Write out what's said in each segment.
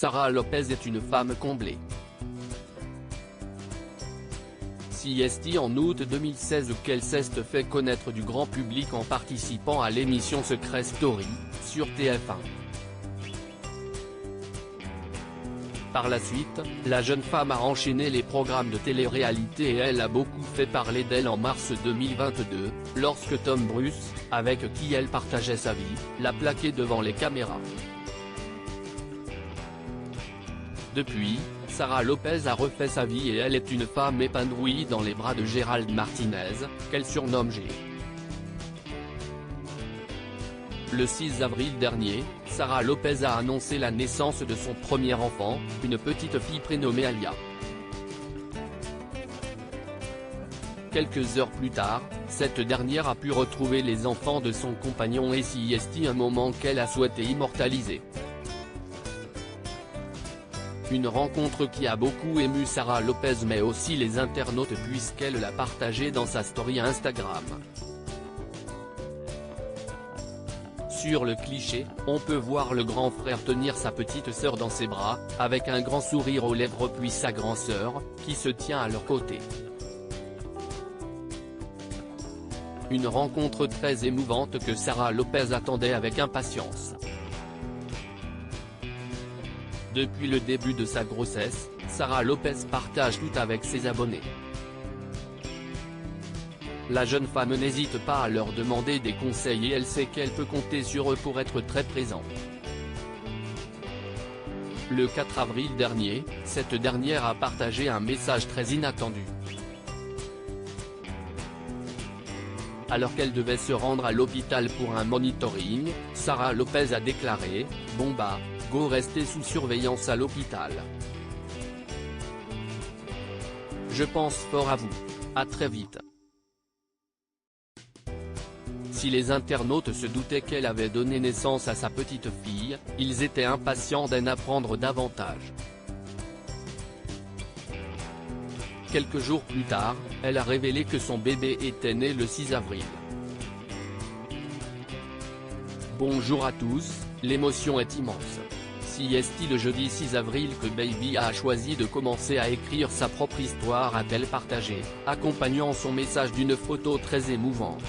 Sara Lopez est une femme comblée. CST en août 2016 qu'elle s'est fait connaître du grand public en participant à l'émission Secret Story, sur TF1. Par la suite, la jeune femme a enchaîné les programmes de télé-réalité et elle a beaucoup fait parler d'elle en mars 2022, lorsque Tom Bruce, avec qui elle partageait sa vie, l'a plaquée devant les caméras. Depuis, Sara Lopez a refait sa vie et elle est une femme épanouie dans les bras de Gérald Martinez, qu'elle surnomme G. Le 6 avril dernier, Sara Lopez a annoncé la naissance de son premier enfant, une petite fille prénommée Alia. Quelques heures plus tard, cette dernière a pu retrouver les enfants de son compagnon et CST, un moment qu'elle a souhaité immortaliser. Une rencontre qui a beaucoup ému Sara Lopez mais aussi les internautes puisqu'elle l'a partagé dans sa story Instagram. Sur le cliché, on peut voir le grand frère tenir sa petite sœur dans ses bras, avec un grand sourire aux lèvres puis sa grande sœur, qui se tient à leur côté. Une rencontre très émouvante que Sara Lopez attendait avec impatience. Depuis le début de sa grossesse, Sara Lopez partage tout avec ses abonnés. La jeune femme n'hésite pas à leur demander des conseils et elle sait qu'elle peut compter sur eux pour être très présente. Le 4 avril dernier, cette dernière a partagé un message très inattendu. Alors qu'elle devait se rendre à l'hôpital pour un monitoring, Sara Lopez a déclaré « Bon bah, go rester sous surveillance à l'hôpital. Je pense fort à vous. À très vite ». Si les internautes se doutaient qu'elle avait donné naissance à sa petite fille, ils étaient impatients d'en apprendre davantage. Quelques jours plus tard, elle a révélé que son bébé était né le 6 avril. Bonjour à tous, l'émotion est immense. CST le jeudi 6 avril que Baby a choisi de commencer à écrire sa propre histoire a-t-elle partagé, accompagnant son message d'une photo très émouvante.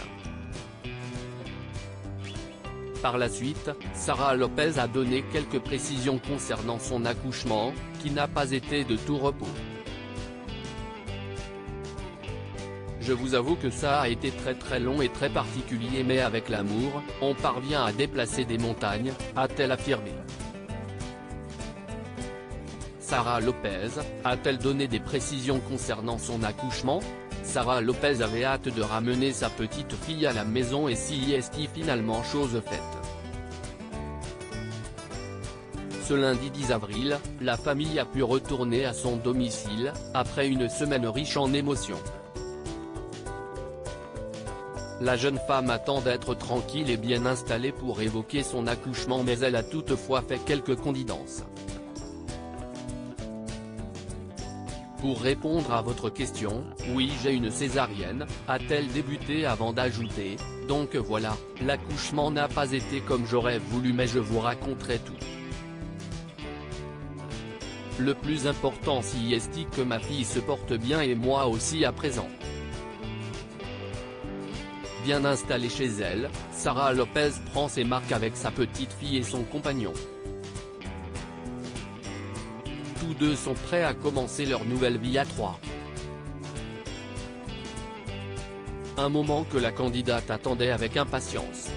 Par la suite, Sara Lopez a donné quelques précisions concernant son accouchement, qui n'a pas été de tout repos. Je vous avoue que ça a été très long et très particulier mais avec l'amour, on parvient à déplacer des montagnes, a-t-elle affirmé. Sara Lopez, a-t-elle donné des précisions concernant son accouchement? Sara Lopez avait hâte de ramener sa petite fille à la maison et CST finalement chose faite. Ce lundi 10 avril, la famille a pu retourner à son domicile, après une semaine riche en émotions. La jeune femme attend d'être tranquille et bien installée pour évoquer son accouchement mais elle a toutefois fait quelques confidences. Pour répondre à votre question, oui j'ai une césarienne, a-t-elle débuté avant d'ajouter, donc voilà, l'accouchement n'a pas été comme j'aurais voulu mais je vous raconterai tout. Le plus important c'est que ma fille se porte bien et moi aussi à présent. Bien installée chez elle, Sara Lopez prend ses marques avec sa petite fille et son compagnon. Tous deux sont prêts à commencer leur nouvelle vie à trois. Un moment que la candidate attendait avec impatience.